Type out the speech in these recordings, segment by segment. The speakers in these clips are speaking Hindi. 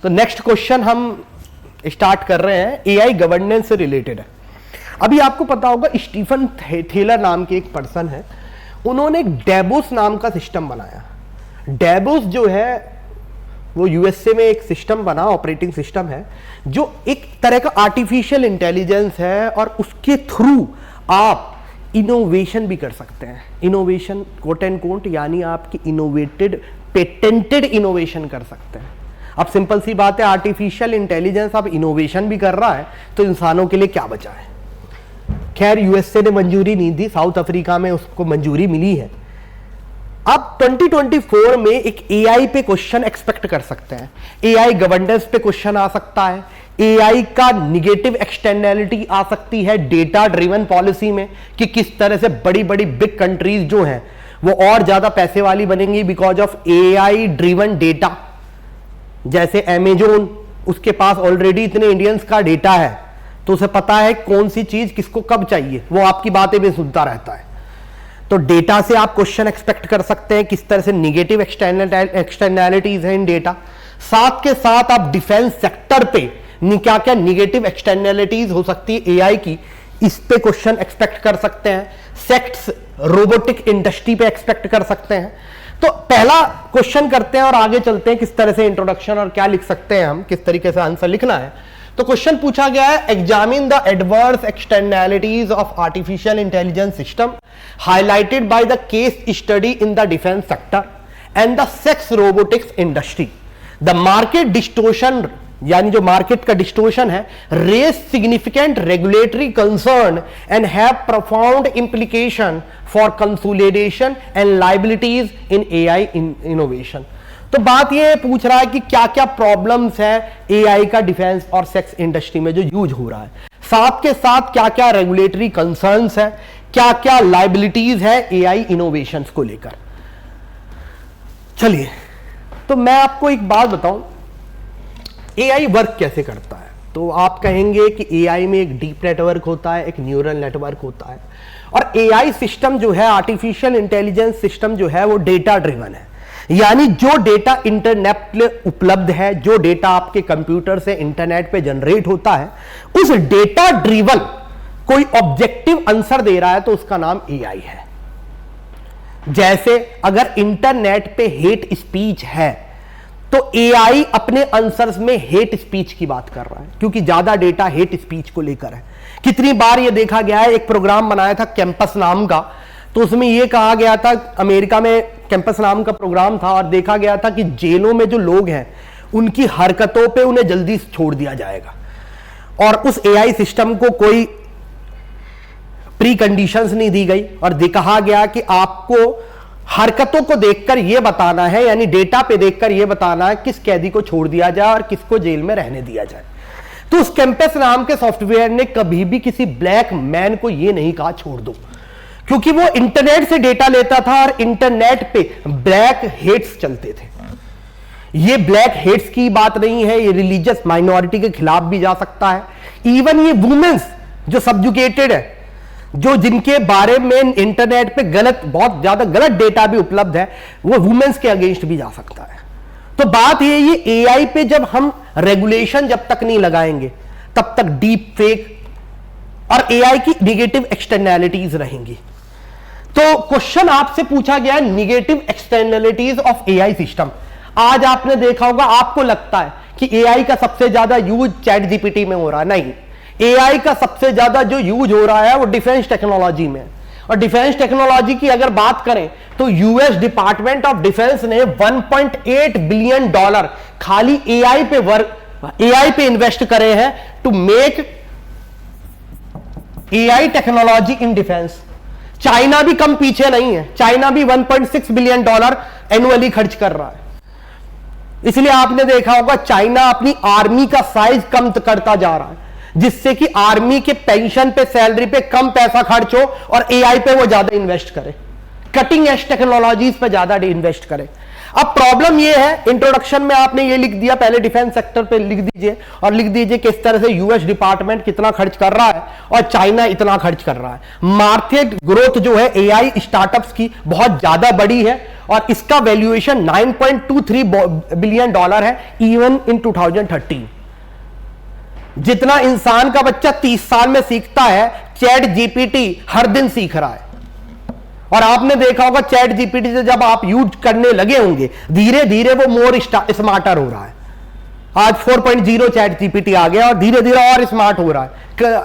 तो नेक्स्ट क्वेश्चन हम स्टार्ट कर रहे हैं, एआई गवर्नेंस से रिलेटेड है। अभी आपको पता होगा स्टीफन थेलर नाम के एक पर्सन है, उन्होंने एक डेबोस नाम का सिस्टम बनाया। डेबोस जो है वो यूएसए में एक सिस्टम बना, ऑपरेटिंग सिस्टम है, जो एक तरह का आर्टिफिशियल इंटेलिजेंस है और उसके थ्रू आप इनोवेशन भी कर सकते हैं। इनोवेशन कोट एंड कोट यानी आपकी इनोवेटेड पेटेंटेड इनोवेशन कर सकते हैं। अब सिंपल सी बात है, आर्टिफिशियल इंटेलिजेंस अब इनोवेशन भी कर रहा है तो इंसानों के लिए क्या बचा है। खैर यूएसए ने मंजूरी नहीं दी, साउथ अफ्रीका में उसको मंजूरी मिली है। अब 2024 में एक एआई पे क्वेश्चन एक्सपेक्ट कर सकते हैं। एआई गवर्नेंस पे क्वेश्चन आ सकता है, एआई का निगेटिव एक्सटर्नैलिटी आ सकती है डेटा ड्रिवन पॉलिसी में, कि किस तरह से बड़ी बड़ी बिग कंट्रीज जो हैं वो और ज्यादा पैसे वाली बनेंगी because of AI driven data. जैसे अमेजोन, उसके पास ऑलरेडी इतने इंडियंस का डेटा है तो उसे पता है कौन सी चीज किसको कब चाहिए, वो आपकी बातें भी सुनता रहता है। तो डेटा से आप क्वेश्चन एक्सपेक्ट कर सकते हैं, किस तरह से निगेटिव एक्सटर्नैलिटीज हैं इन डेटा। साथ के साथ आप डिफेंस सेक्टर पे क्या क्या निगेटिव एक्सटर्नैलिटीज हो सकती है एआई की, इस पे क्वेश्चन एक्सपेक्ट कर सकते हैं। सेक्स रोबोटिक इंडस्ट्री पे एक्सपेक्ट कर सकते हैं। तो पहला क्वेश्चन करते हैं और आगे चलते हैं किस तरह से इंट्रोडक्शन और क्या लिख सकते हैं हम, किस तरीके से आंसर लिखना है। तो क्वेश्चन पूछा गया है, examine the adverse externalities of artificial intelligence system highlighted by the case study in the defence sector and the sex robotics industry. The market distortion, यानी जो मार्केट का डिस्टोर्शन है, raise significant regulatory concern and have profound implication for consolidation and liabilities in AI innovation. तो बात यह पूछ रहा है कि क्या क्या प्रॉब्लम्स है एआई का डिफेंस और सेक्स इंडस्ट्री में जो यूज हो रहा है, साथ के साथ क्या क्या रेगुलेटरी कंसर्न्स है, क्या क्या लायबिलिटीज है एआई इनोवेशंस को लेकर। चलिए, तो मैं आपको एक बात बताऊं, एआई वर्क कैसे करता है। तो आप कहेंगे कि एआई में एक डीप नेटवर्क होता है, एक न्यूरल नेटवर्क होता है, और एआई सिस्टम जो है, आर्टिफिशियल इंटेलिजेंस सिस्टम जो है, वो डेटा ड्रिवन है। यानी जो डेटा इंटरनेट पे उपलब्ध है, जो डेटा आपके कंप्यूटर से इंटरनेट पे जनरेट होता है, उस डेटा ड्रिवन कोई ऑब्जेक्टिव आंसर दे रहा है तो उसका नाम एआई है। जैसे अगर इंटरनेट पे हेट स्पीच है तो एआई अपने आंसर्स में हेट स्पीच की बात कर रहा है, क्योंकि ज्यादा डेटा हेट स्पीच को लेकर है। कितनी बार यह देखा गया है, एक प्रोग्राम बनाया था कैंपस नाम का, तो उसमें यह कहा गया था, अमेरिका में कैंपस नाम का प्रोग्राम था, और देखा गया था कि जेलों में जो लोग हैं उनकी हरकतों पे उन्हें जल्दी छोड़ दिया जाएगा, और उस एआई सिस्टम को कोई प्री कंडीशंस नहीं दी गई, और कहा गया कि आपको हरकतों को देखकर यह बताना है, यानी डेटा पे देखकर यह बताना है किस कैदी को छोड़ दिया जाए और किसको जेल में रहने दिया जाए। तो उस कैंपस नाम के सॉफ्टवेयर ने कभी भी किसी ब्लैक मैन को यह नहीं कहा छोड़ दो, क्योंकि वो इंटरनेट से डेटा लेता था और इंटरनेट पे ब्लैक हेट्स चलते थे। ये ब्लैक हेट्स की बात नहीं है, ये रिलीजियस माइनॉरिटी के खिलाफ भी जा सकता है। इवन ये वुमेन्स जो सब्जुकेटेड है, जो जिनके बारे में इंटरनेट पे गलत, बहुत ज्यादा गलत डेटा भी उपलब्ध है, वो वुमेन्स के अगेंस्ट भी जा सकता है। तो बात ये एआई पे जब हम रेगुलेशन जब तक नहीं लगाएंगे तब तक डीप फेक और एआई की निगेटिव एक्सटर्नैलिटीज रहेंगी। तो क्वेश्चन आपसे पूछा गया है, negative externalities of AI system. आज आपने देखा होगा, आपको लगता है कि एआई का सबसे ज्यादा यूज चैट जीपीटी में हो रहा है, नहीं। एआई का सबसे ज्यादा जो यूज हो रहा है वो डिफेंस टेक्नोलॉजी में। और डिफेंस टेक्नोलॉजी की अगर बात करें तो यूएस डिपार्टमेंट ऑफ डिफेंस ने $1.8 बिलियन खाली एआई पे इन्वेस्ट करे हैं to make AI technology in defence. China भी कम पीछे नहीं है, चाइना भी $1.6 बिलियन एनुअली खर्च कर रहा है। इसलिए आपने देखा होगा चाइना अपनी आर्मी का साइज कम करता जा रहा है, जिससे कि आर्मी के पेंशन पे, सैलरी पे कम पैसा खर्च हो और एआई पे वो ज्यादा इन्वेस्ट करे, कटिंग एज टेक्नोलॉजीज पे ज्यादा इन्वेस्ट करे। अब प्रॉब्लम ये है, इंट्रोडक्शन में आपने ये लिख दिया, पहले डिफेंस सेक्टर पे लिख दीजिए और लिख दीजिए किस तरह से यूएस डिपार्टमेंट कितना खर्च कर रहा है और चाइना इतना खर्च कर रहा है। मार्केट ग्रोथ जो है एआई स्टार्टअप्स की बहुत ज्यादा बड़ी है और इसका वैल्यूएशन 9.23 बिलियन डॉलर है इवन इन 2013। जितना इंसान का बच्चा 30 साल में सीखता है, चैट जीपीटी हर दिन सीख रहा है। और आपने देखा होगा चैट जीपीटी से जब आप यूज करने लगे होंगे, धीरे धीरे वो मोर स्मार्टर हो रहा है। आज 4.0 चैट जीपीटी आ गया और धीरे धीरे और स्मार्ट हो रहा है,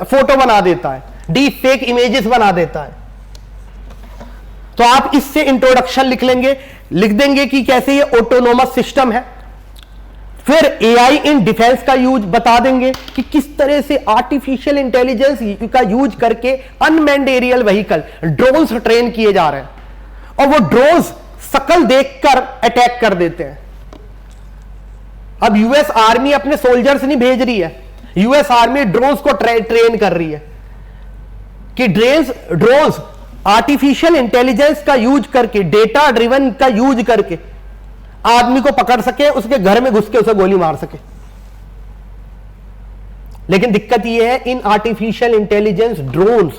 फोटो बना देता है, डीप फेक इमेजेस बना देता है। तो आप इससे इंट्रोडक्शन लिख देंगे कि कैसे ये ऑटोनोमस सिस्टम है। फिर एआई इन डिफेंस का यूज बता देंगे कि किस तरह से आर्टिफिशियल इंटेलिजेंस का यूज करके unmanned aerial vehicle drones train किए जा रहे हैं और वो ड्रोन्स शकल देखकर अटैक कर देते हैं। अब यूएस आर्मी अपने सोल्जर्स नहीं भेज रही है, यूएस आर्मी ड्रोन्स को ट्रेन कर रही है कि ड्रोन्स आर्टिफिशियल इंटेलिजेंस का यूज करके, डेटा ड्रिवन का यूज करके आदमी को पकड़ सके, उसके घर में घुस के उसे गोली मार सके। लेकिन दिक्कत यह है इन आर्टिफिशियल इंटेलिजेंस ड्रोन्स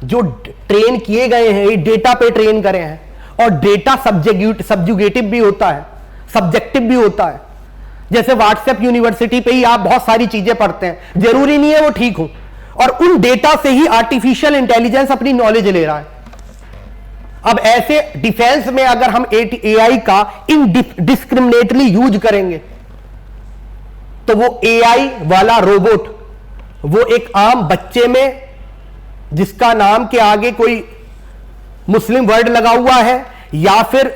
जो ट्रेन किए गए हैं, ये डेटा पे ट्रेन करे हैं और डेटा सब्जुगेटिव भी होता है, सब्जेक्टिव भी होता है। जैसे व्हाट्सएप यूनिवर्सिटी पे ही आप बहुत सारी चीजें पढ़ते हैं, जरूरी नहीं है वो ठीक हो, और उन डेटा से ही आर्टिफिशियल इंटेलिजेंस अपनी नॉलेज ले रहा है। अब ऐसे डिफेंस में अगर हम एआई का इनडिस्क्रिमिनेटली यूज करेंगे तो वो एआई वाला रोबोट वो एक आम बच्चे में जिसका नाम के आगे कोई मुस्लिम वर्ड लगा हुआ है या फिर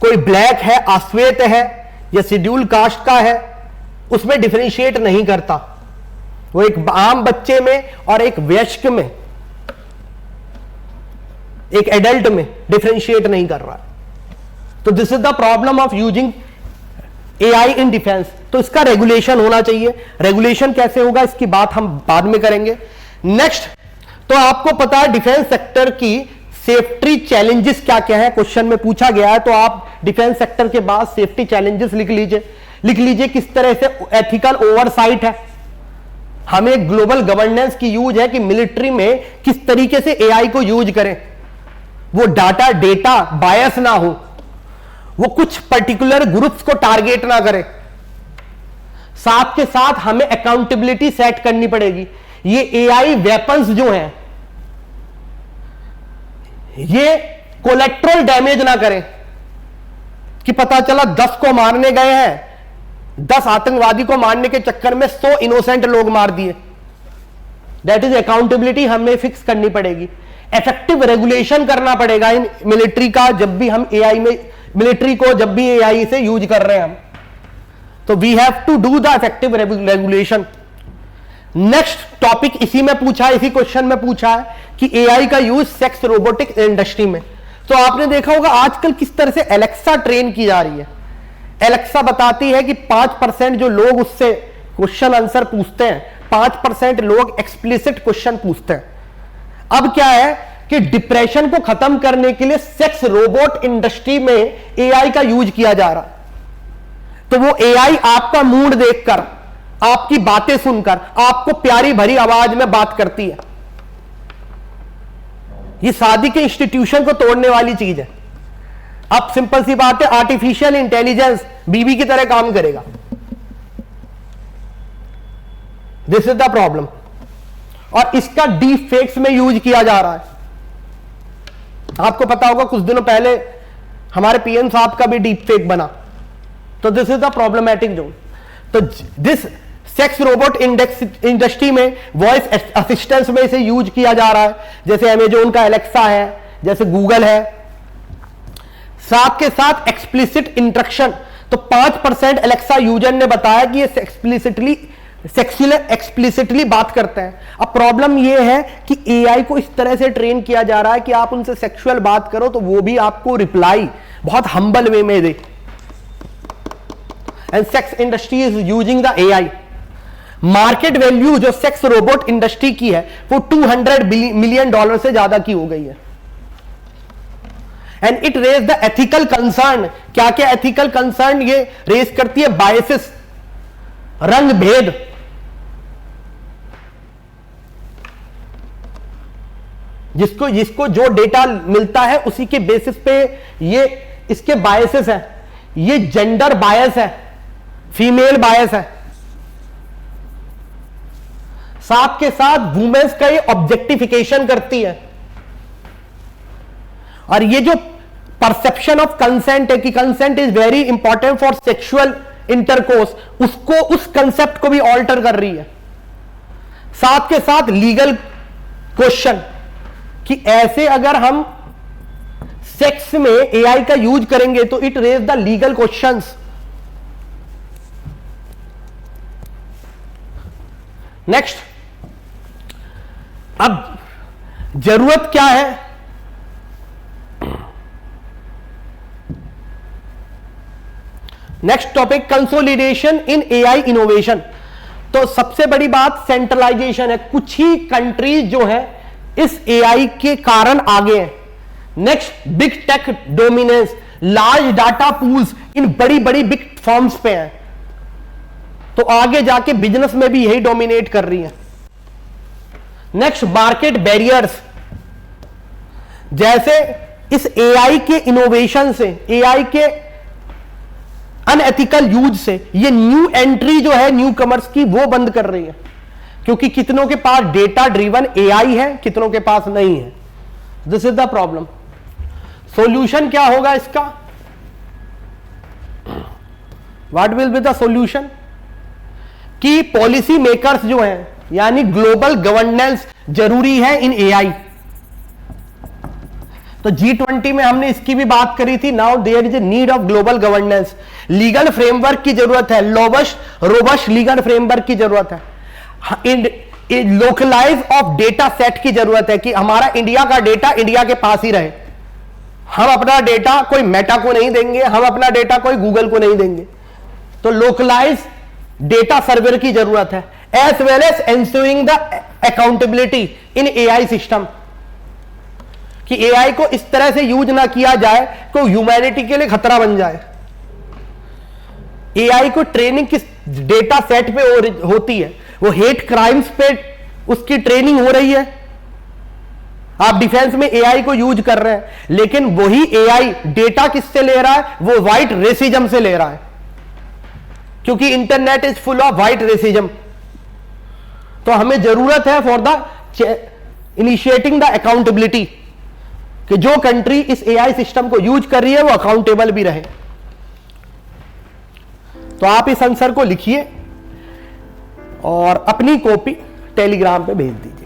कोई ब्लैक है, अश्वेत है या शेड्यूल कास्ट का है, उसमें डिफरेंशिएट नहीं करता। वो एक आम बच्चे में और एक वयस्क में, एक एडल्ट में डिफरेंशिएट नहीं कर रहा। तो this is the problem of using AI in defence. तो इसका रेगुलेशन होना चाहिए। रेगुलेशन कैसे होगा इसकी बात हम बाद में करेंगे। नेक्स्ट, तो आपको पता है डिफेंस सेक्टर की सेफ्टी चैलेंजेस क्या क्या है, क्वेश्चन में पूछा गया है। तो आप डिफेंस सेक्टर के बाद सेफ्टी चैलेंजेस लिख लीजिए किस तरह से एथिकल ओवरसाइट है, हमें ग्लोबल गवर्नेंस की यूज है कि मिलिट्री में किस तरीके से एआई को यूज करें, वो डेटा बायस ना हो, वो कुछ पर्टिकुलर ग्रुप्स को टारगेट ना करे। साथ के साथ हमें अकाउंटेबिलिटी सेट करनी पड़ेगी। ये एआई वेपन्स जो हैं ये कोलेट्रल डैमेज ना करें कि पता चला 10 को मारने गए हैं, 10 आतंकवादी को मारने के चक्कर में 100 इनोसेंट लोग मार दिए। दैट इज अकाउंटेबिलिटी हमें फिक्स करनी पड़ेगी। इफेक्टिव रेगुलेशन करना पड़ेगा इन मिलिट्री का, जब भी हम एआई में मिलिट्री को जब भी एआई से यूज कर रहे हैं हम, तो we have to do the effective regulation. Next topic इसी में पूछा है, इसी क्वेश्चन में पूछा है कि एआई का यूज सेक्स रोबोटिक इंडस्ट्री में। तो आपने देखा होगा आजकल किस तरह से एलेक्सा ट्रेन की जा रही है। एलेक्सा बताती है कि 5% जो लोग उससे क्वेश्चन आंसर पूछते हैं, 5% लोग एक्सप्लिसिट क्वेश्चन पूछते हैं। अब क्या है कि डिप्रेशन को खत्म करने के लिए सेक्स रोबोट इंडस्ट्री में एआई का यूज किया जा रहा है। तो वो एआई आपका मूड देखकर, आपकी बातें सुनकर आपको प्यारी भरी आवाज में बात करती है। ये शादी के इंस्टीट्यूशन को तोड़ने वाली चीज है। अब सिंपल सी बात है, आर्टिफिशियल इंटेलिजेंस बीवी की तरह काम करेगा। This is the problem. और इसका डीप फेक्स में यूज किया जा रहा है। आपको पता होगा कुछ दिनों पहले हमारे पीएम साहब का भी डीप फेक बना। तो this is the problematic zone. तो दिस सेक्स रोबोट इंडस्ट्री में वॉइस असिस्टेंस में इसे यूज किया जा रहा है, जैसे अमेजोन का एलेक्सा है, जैसे गूगल है। साथ के साथ एक्सप्लिसिट इंस्ट्रक्शन। तो 5% एलेक्सा यूजर ने बताया कि ये एक्सप्लिसिटली बात करते हैं। अब प्रॉब्लम यह है कि एआई को इस तरह से ट्रेन किया जा रहा है कि आप उनसे सेक्सुअल बात करो तो वो भी आपको रिप्लाई बहुत हम्बल वे में दे। And sex industry is using the AI. Market value जो सेक्स रोबोट इंडस्ट्री की है वो $200 मिलियन से ज्यादा की हो गई है। And it raise the ethical concern. क्या क्या एथिकल कंसर्न ये रेज करती है? बायसेस, रंग भेद, जिसको जो डेटा मिलता है उसी के बेसिस पे ये इसके बायसेस है, ये जेंडर बायस है, फीमेल बायस है, साथ के साथ वुमेन्स का ये ऑब्जेक्टिफिकेशन करती है। और ये जो परसेप्शन ऑफ कंसेंट है कि consent is very important for sexual intercourse, उसको, उस कंसेप्ट को भी ऑल्टर कर रही है। साथ के साथ लीगल क्वेश्चन कि ऐसे अगर हम सेक्स में एआई का यूज करेंगे तो it raise the legal questions. Next, अब जरूरत क्या है? Next topic, consolidation in AI innovation. तो सबसे बड़ी बात सेंट्रलाइजेशन है, कुछ ही कंट्रीज जो है इस एआई के कारण आगे हैं। Next, big tech dominance, large data pools इन बड़ी बड़ी बिग फर्म्स पे हैं, तो आगे जाके बिजनेस में भी यही डोमिनेट कर रही है। नेक्स्ट, मार्केट बैरियर्स, जैसे इस एआई के इनोवेशन से, एआई के अनएथिकल यूज से ये न्यू एंट्री जो है न्यू कमर्स की वो बंद कर रही है, क्योंकि कितनों के पास डेटा ड्रिवन एआई है, कितनों के पास नहीं है। This is the problem. Solution क्या होगा इसका? What will be the solution? कि पॉलिसी मेकर्स जो हैं, यानी ग्लोबल गवर्नेंस जरूरी है इन एआई। तो G20 में हमने इसकी भी बात करी थी। Now there is a need of global governance, legal framework की जरूरत है, रोबस्ट लीगल फ्रेमवर्क की जरूरत है, लोकलाइज ऑफ डेटा सेट की जरूरत है कि हमारा इंडिया का डेटा इंडिया के पास ही रहे। हम अपना डेटा कोई मेटा को नहीं देंगे, हम अपना डेटा कोई गूगल को नहीं देंगे। तो लोकलाइज डेटा सर्वर की जरूरत है, as well as ensuring the accountability in AI system, कि एआई को इस तरह से यूज ना किया जाए कि ह्यूमैनिटी के लिए खतरा बन जाए। एआई को ट्रेनिंग किस डेटा सेट पे होती है? वो हेट क्राइम्स पे उसकी ट्रेनिंग हो रही है। आप डिफेंस में एआई को यूज कर रहे हैं, लेकिन वही एआई डेटा किससे ले रहा है? वो व्हाइट रेसिज्म से ले रहा है, क्योंकि internet is full of white racism. तो हमें जरूरत है for the initiating the accountability, कि जो कंट्री इस एआई सिस्टम को यूज कर रही है वो अकाउंटेबल भी रहे। तो आप इस आंसर को लिखिए और अपनी कॉपी टेलीग्राम पे भेज दीजिए।